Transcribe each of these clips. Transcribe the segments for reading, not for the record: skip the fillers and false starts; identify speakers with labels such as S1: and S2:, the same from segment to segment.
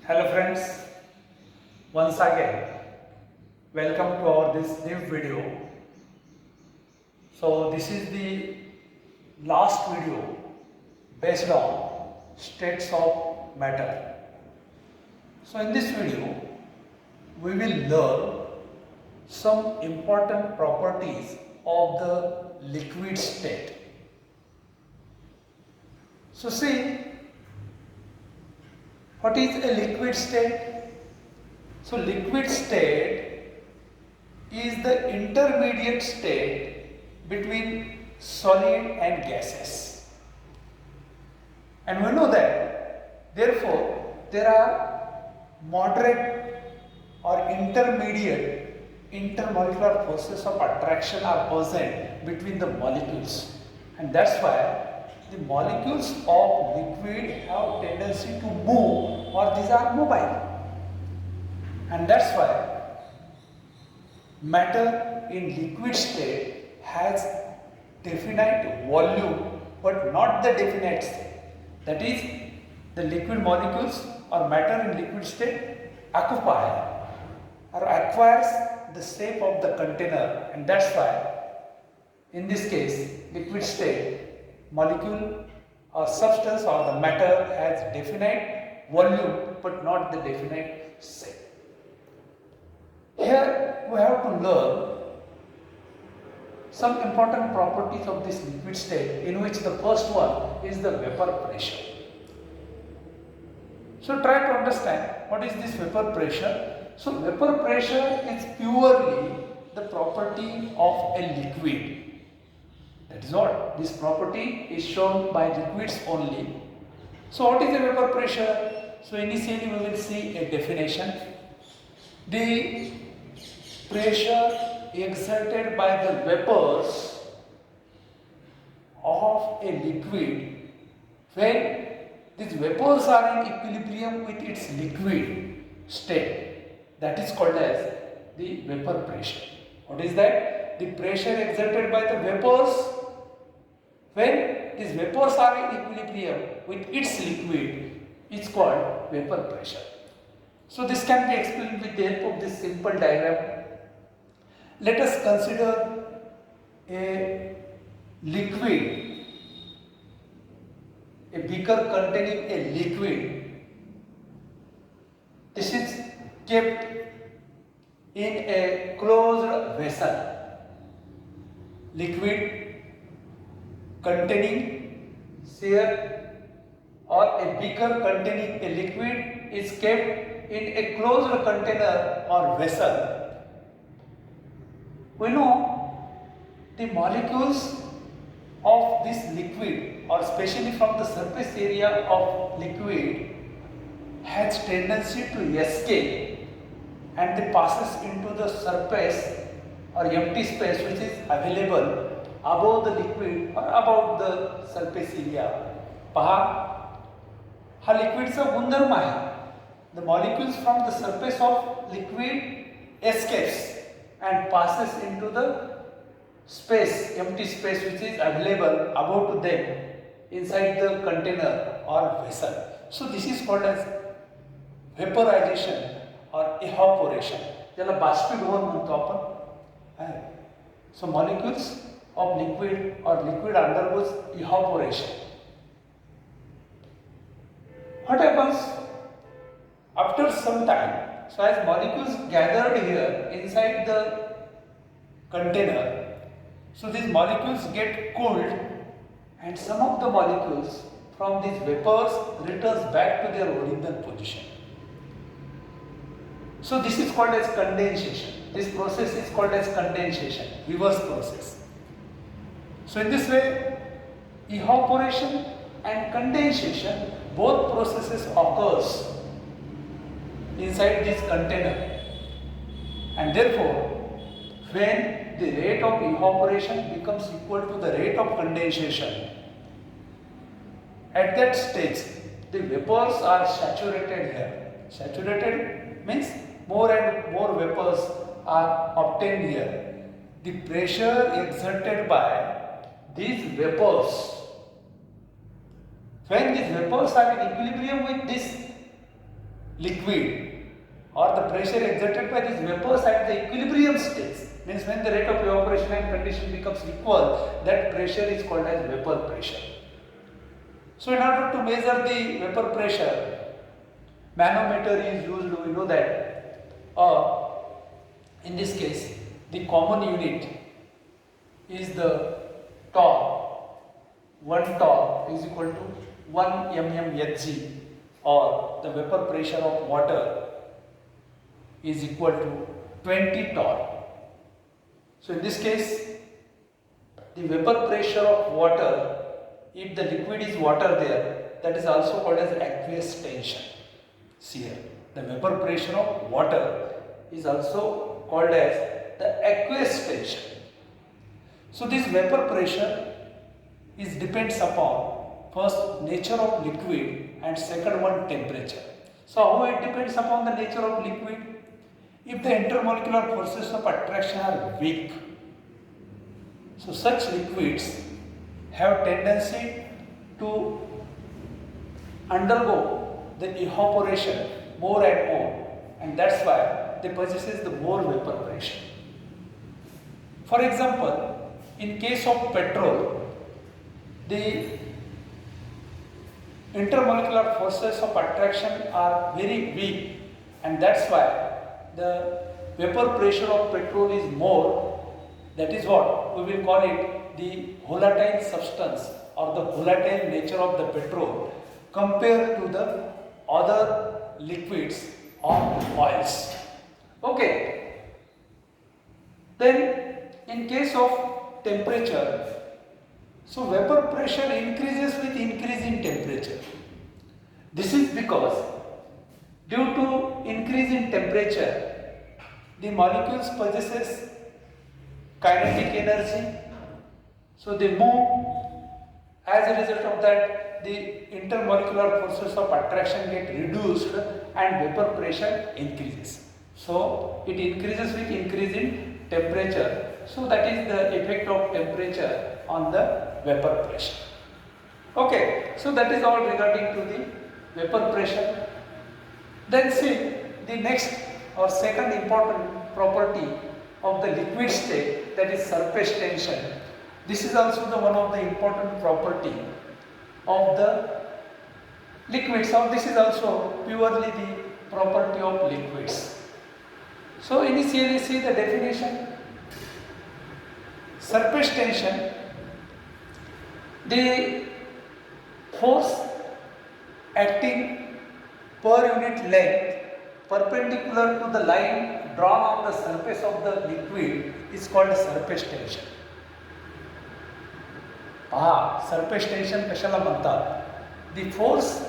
S1: Hello friends, once again welcome to our this new video. So this is the last video based on states of matter. So in this video we will learn some important properties of the liquid state. So see, what is a liquid state? So liquid state is the intermediate state between solid and gases. And we know that therefore there are moderate or intermediate intermolecular forces of attraction are present between the molecules, and that's why the molecules of liquid have tendency to move, or these are mobile, and that's why matter in liquid state has definite volume but not the definite state. That is, the liquid molecules or matter in liquid state occupy or acquires the shape of the container, and that's why in this case liquid state molecule or substance or the matter has definite volume but not the definite shape. Here we have to learn some important properties of this liquid state, in which the first one is the vapor pressure. So try to understand what is this vapor pressure. So vapor pressure is purely the property of a liquid. That is all. This property is shown by liquids only. So what is the vapor pressure? So initially we will see a definition. The pressure exerted by the vapors of a liquid when these vapors are in equilibrium with its liquid state, that is called as the vapor pressure. What is that? The pressure exerted by the vapors when these vapors are in equilibrium with its liquid is called vapor pressure. So this can be explained with the help of this simple diagram. Let us consider a liquid, a beaker containing a liquid. This is kept in a closed vessel. Liquid containing sphere or a beaker containing a liquid is kept in a closed container or vessel. We know the molecules of this liquid, or especially from the surface area of liquid, has tendency to escape and they passes into the surface or empty space which is available above the liquid or above the surface area. पहा, हा लिक्विडचा गुणधर्म आहे. The molecules from the surface of liquid escapes and passes into the space, empty space which is available above to them inside the container or vessel. So this is called as vaporization or evaporation. ज्याला बाष्पीभवन म्हणतो आपण. So molecules of liquid or liquid undergoes evaporation. What happens after some time? So as molecules gathered here inside the container, so these molecules get cooled and some of the molecules from these vapors returns back to their original position. So this is called as condensation. This process is called as condensation, reverse process. So in this way, evaporation and condensation, both processes occurs inside this container, and therefore when the rate of evaporation becomes equal to the rate of condensation, at that stage the vapors are saturated here. Saturated means more and more vapors are obtained here. The pressure exerted by these vapors, when these vapors are in equilibrium with this liquid or the pressure exerted by these vapors at the equilibrium state, means when the rate of evaporation and condition becomes equal, that pressure is called as vapor pressure. So in order to measure the vapor pressure, manometer is used, we know that, in this case the common unit is the torr. 1 torr is equal to 1 mmHg, or the vapor pressure of water is equal to 20 torr. So in this case, the vapor pressure of water, if the liquid is water there, that is also called as aqueous tension. See here, the vapor pressure of water is also called as the aqueous tension. So this vapor pressure is depends upon first nature of liquid and second one temperature. So how it depends upon the nature of liquid? If the intermolecular forces of attraction are weak, so such liquids have tendency to undergo the evaporation more and more, and that's why they possess the more vapor pressure. For example, in case of petrol, the intermolecular forces of attraction are very weak, and that's why the vapor pressure of petrol is more. That is what we will call it the volatile substance or the volatile nature of the petrol compared to the other liquids or oils. Okay. Then in case of temperature, so vapor pressure increases with increase in temperature. This is because due to increase in temperature, the molecules possesses kinetic energy, so they move. As a result of that, the intermolecular forces of attraction get reduced and vapor pressure increases. So it increases with increase in temperature. So that is the effect of temperature on the vapor pressure. Okay, so that is all regarding to the vapor pressure. Then see the next or second important property of the liquid state, that is surface tension. This is also the one of the important property of the liquids, or this is also purely the property of liquids. So initially see the definition. Surface tension, the force acting per unit length perpendicular to the line drawn on the surface of the liquid is called surface tension. Surface tension कशाला म्हणतात? The force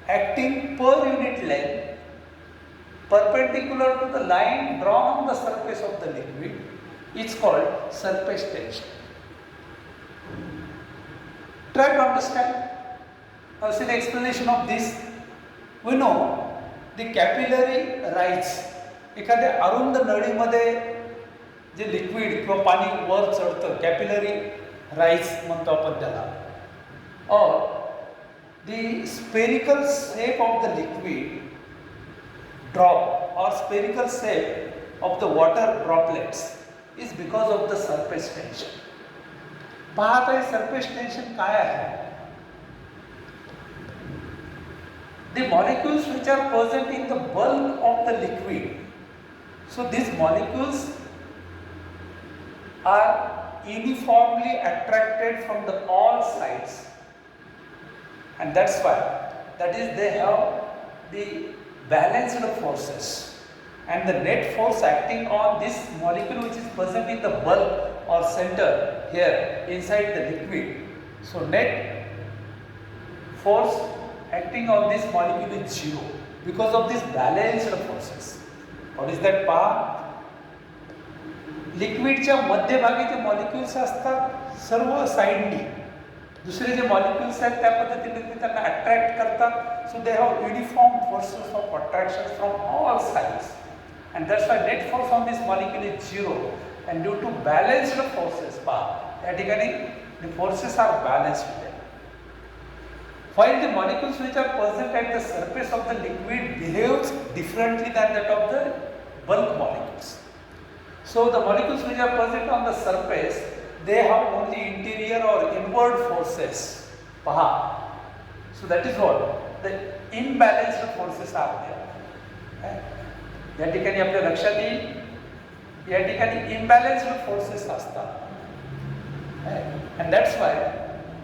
S1: acting per unit length perpendicular to the line drawn on the surface of the liquid is called surface tension. Try to understand. Now see the explanation of this. We know the capillary rise. एखाद्या अरुंद नळीमध्ये जे liquid किंवा पाणी वर चढतं, capillary rise म्हणतो आपण त्याला. और the spherical shape of the liquid drop or spherical shape of the water droplets is because of the surface tension. पाहता है surface tension काय आहे? The molecules which are present in the bulk of the liquid, so these molecules are uniformly attracted from the all sides, and that's why, that is, they have the balanced forces, and the net force acting on this molecule which is present in the bulk or center here inside the liquid, so net force acting on this molecule is zero because of these balanced forces. What is that power? लिक्विडच्या मध्यभागी जे molecules असतात सर्व साइडनी, दुसरे जे molecules आहेत त्या पद्धतीने ते त्यांना attract करतात. So they have uniform forces of attraction from all sides, and that's why net force on this molecule is zero. And due to balanced forces, पहा त्या ठिकाणी the forces are balanced. while the molecules which are present at the surface of the liquid behaves differently than that of the bulk molecules. So the molecules which are present on the surface, they have only interior or inward forces. Paha. So that is what the imbalanced forces are there. या ठिकाणी आपल्या लक्षात येईल या ठिकाणी imbalanced forces असतात. And that's why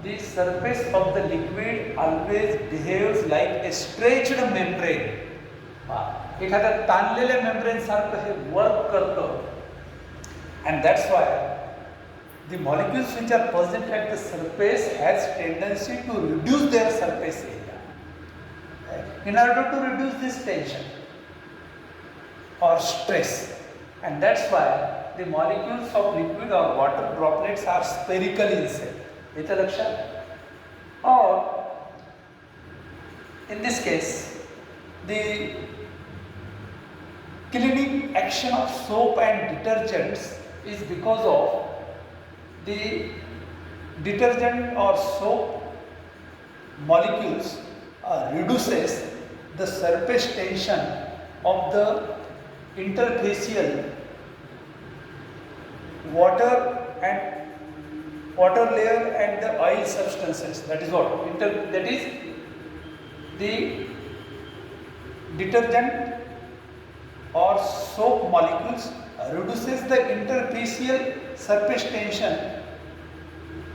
S1: the surface of the liquid always behaves like a stretched membrane. एखाद्या ताणलेल्या membrane सारखं हे वर्क करतं. And that's why the molecules which are present at the surface has tendency to reduce their surface area in order to reduce this tension or stress. And that's why the molecules of liquid or water droplets are spherical in shape. It's a lakshat. Or in this case, the cleaning action of soap and detergents is because of the detergent or soap molecules reduces the surface tension of the interfacial water layer and the oil substances. That is what that is the detergent or soap molecules reduces the interfacial surface tension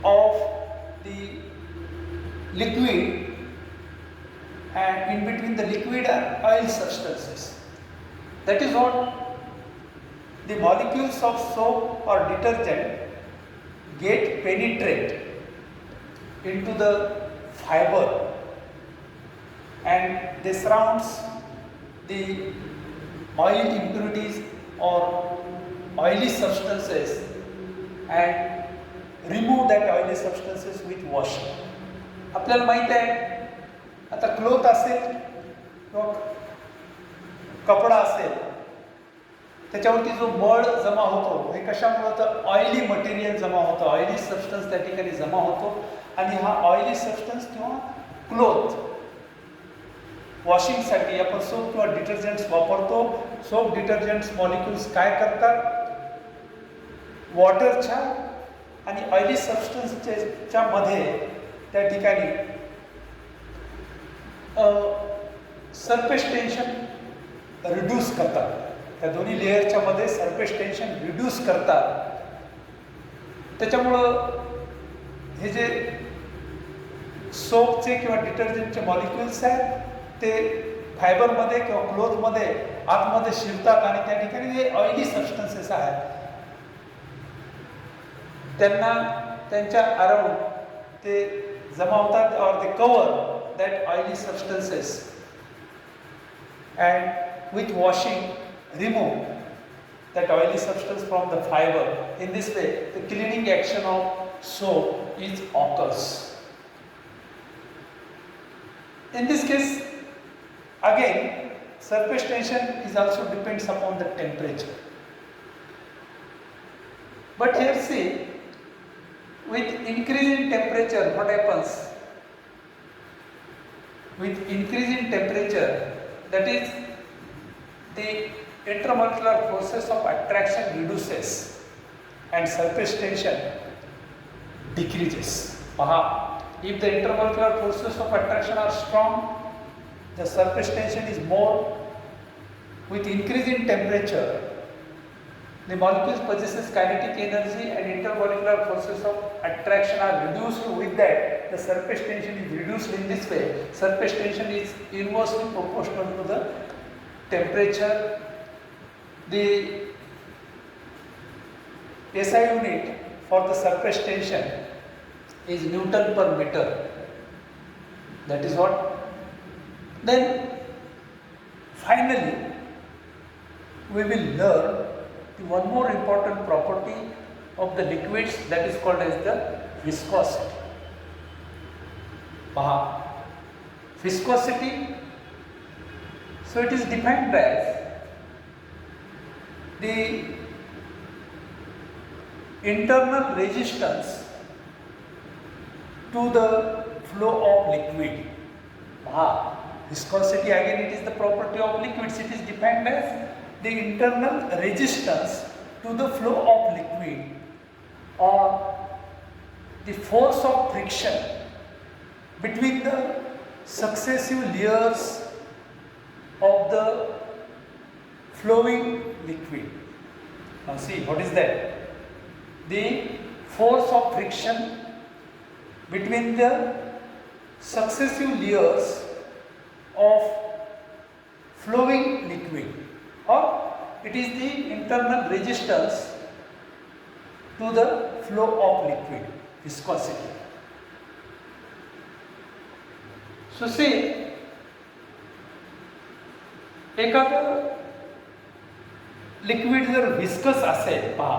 S1: of the liquid and in between the liquid and oil substances. That is what the molecules of soap or detergent get penetrate into the fiber and they surrounds the oil impurities or oily substances and remove that oily substances with washing. आपल्याला माहित आहे आता cloth असेल किंवा कपडा असेल त्याच्यावरती जो मळ जमा होतो हे कशामुळे होतं ऑइली मटेरियल जमा होतं ऑइली सबस्टन्स त्या ठिकाणी जमा होतो आणि हा ऑइली सबस्टन्स किंवा क्लोथ वॉशिंगसाठी आपण सोप किंवा डिटर्जंट्स वापरतो. सोप डिटर्जंट्स मॉलिक्युल्स काय करतात वॉटरच्या आणि ऑइली सबस्टन्सच्या मध्ये त्या ठिकाणी सरफेस टेन्शन रिड्यूस करतात. त्या दोन्ही लेअरच्या मध्ये सरफेस टेन्शन रिड्यूस करतात. त्याच्यामुळं हे जे सोपचे किंवा डिटर्जंटचे मॉलिक्युल्स आहेत ते फायबरमध्ये किंवा क्लोथमध्ये आतमध्ये शिरतात आणि त्या ठिकाणी जे ऑइली सबस्टन्सेस आहेत त्यांना त्यांच्या अराउंड ते जमा होतात और ते cover that oily substances and with washing remove that oily substance from the fiber. In this way, the cleaning action of soap is occurs. In this case, again, surface tension is also depends upon the temperature. But here see, with increasing temperature, what happens? With increasing temperature, that is the intermolecular forces of attraction reduces and surface tension decreases. If the intermolecular forces of attraction are strong, the surface tension is more. With increasing temperature, the molecules possesses kinetic energy and intermolecular forces of attraction are reduced. With that, the surface tension is reduced. In this way, surface tension is inversely proportional to the temperature. The SI unit for the surface tension is Newton per meter. That is what. Then finally we will learn the one more important property of the liquids, that is called as the viscosity. Viscosity, so it is defined as the internal resistance to the flow of liquid. Viscosity, again, it is the property of liquids. It is defined as the internal resistance to the flow of liquid or the force of friction between the successive layers of the flowing liquid. Now see, what is that? The force of friction between the successive layers of flowing liquid, or it is the internal resistance to the flow of liquid, viscosity. So see, एखादं liquid जर viscous असेल, पहा,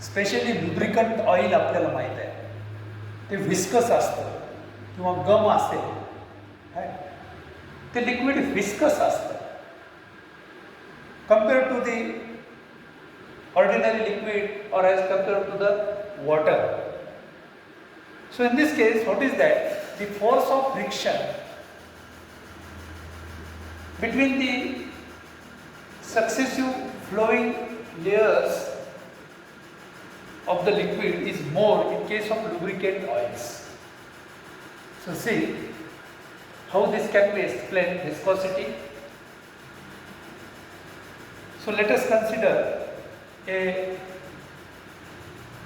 S1: specially lubricant oil आपल्याला माहीत आहे, ते viscous असतं किंवा गम असेल, ते लिक्विड विस्कस असतं compare to the ordinary liquid or as compared to the water. So in this case, what is that? The force of friction between the successive flowing layers of the liquid is more in case of lubricant oils. So see how this can be explained, viscosity. So let us consider a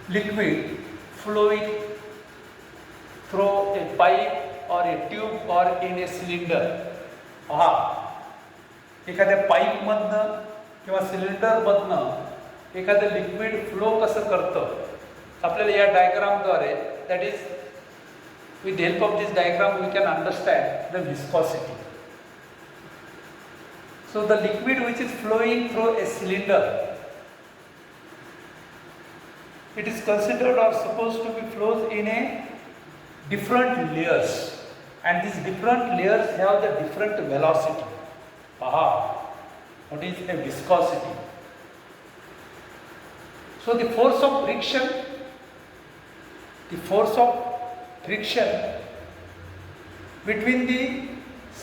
S1: liquid flowing through a pipe or a tube or in a cylinder. एखाद्या पाईपमधनं किंवा सिलेंडरमधनं एखादं liquid flow कसं करतं आपल्याला या डायग्रामद्वारे, that is with help of this diagram we can understand the viscosity. So the liquid which is flowing through a cylinder, it is considered or supposed to be flows in a different layers, and these different layers have the different velocity. What is a viscosity? So the force of friction between the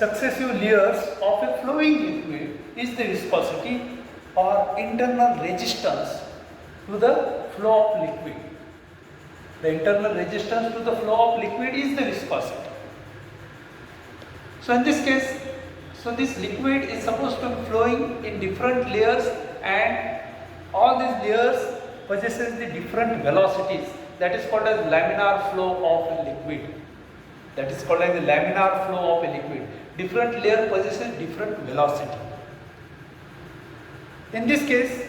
S1: successive layers of a flowing liquid is the viscosity or internal resistance to the flow of liquid. The internal resistance to the flow of liquid is the viscosity. So in this case, this liquid is supposed to be flowing in different layers, and all these layers possesses the different velocities. That is called as laminar flow of a liquid. Different layer possesses different velocity. In this case,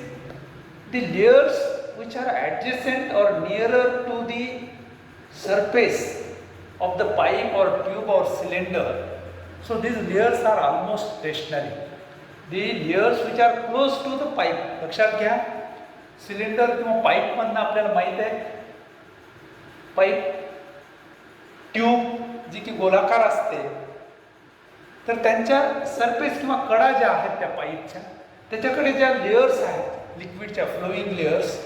S1: the layers which are adjacent or nearer to the surface of the pipe or tube or cylinder, so these layers are almost stationary. The layers which are close to the pipe, लक्षात घ्या, cylinder किंवा pipe मधनं आपल्याला माहित आहे, pipe tube जी की गोलाकार असते, तर त्यांच्या सरफेस किंवा कडा ज्या आहेत त्या पाईपच्या, त्याच्याकडे ज्या लेयर्स आहेत लिक्विडच्या फ्लोईंग लेयर्स,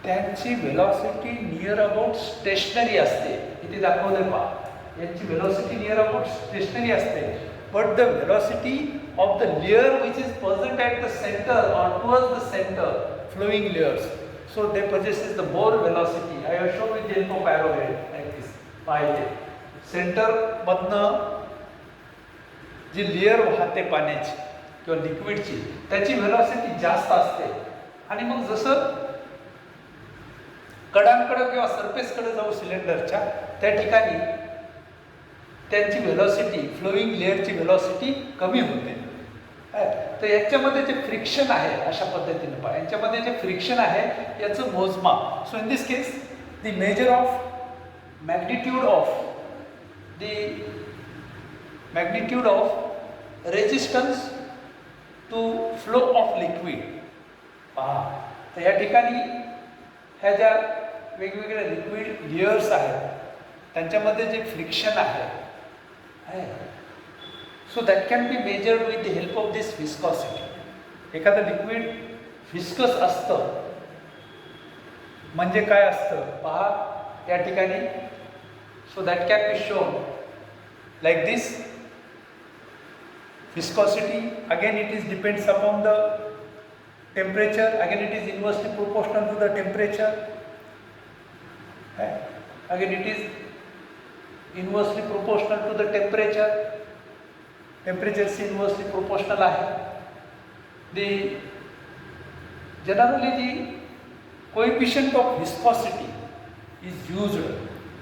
S1: त्यांची वेलॉसिटी नियर अबाउट स्टेशनरी असते. इथे दाखवले पहा, यांची वेलॉसिटी नियर अबाउट स्टेशनरी असते, but the velocity of the layer which is present at the centre or towards the centre flowing layers, so they possesses the more velocity. I have shown with the help of arrowhead like this. पाहिजे centre मधनं जी layer वाहते पाण्याची किंवा लिक्विडची, त्याची velocity जास्त असते, आणि मग जसं कडांकडे किंवा सरफेसकडे जाऊ सिलेंडरच्या, त्या ठिकाणी त्यांची वेलॉसिटी, फ्लोईंग लेअरची वेलॉसिटी कमी होते. तर याच्यामध्ये जे फ्रिक्शन आहे, अशा पद्धतीने पहा, यांच्यामध्ये जे फ्रिक्शन आहे याचं मोजमाप. So in this case the measure of magnitude of resistance to flow of liquid. पहा, तर या ठिकाणी ह्या ज्या वेगवेगळ्या लिक्विड लेयर्स आहेत त्यांच्यामध्ये जे फ्रिक्शन आहे, so that can be measured with the help of this viscosity. एखादं लिक्विड विस्कस असतं म्हणजे काय असतं पहा, या ठिकाणी So that can be shown like this. Viscosity, again it is depends upon the temperature, again it is inversely proportional to the temperature. Again it is inversely proportional to the temperature. Temperature is inversely proportional आहे. The generally the coefficient of viscosity is used.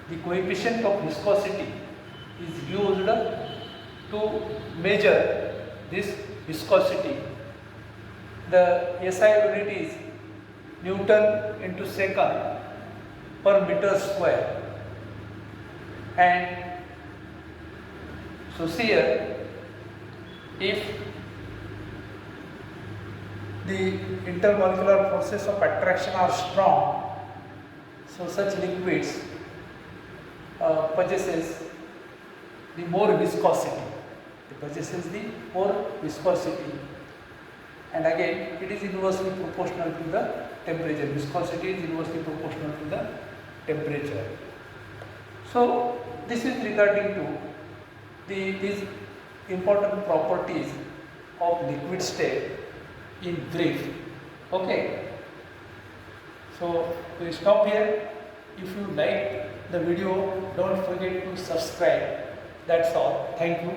S1: The coefficient of viscosity is used to measure this viscosity. The SI unit is Newton into second per meter square. And so here, if the intermolecular forces of attraction are strong, so such liquids possesses the more viscosity. It possesses the more viscosity, and again it is inversely proportional to the temperature. Viscosity is inversely proportional to the temperature. So this is regarding to these important properties of liquid state in brief. Okay. So we stop here. If you like the video, don't forget to subscribe. That's all. Thank you.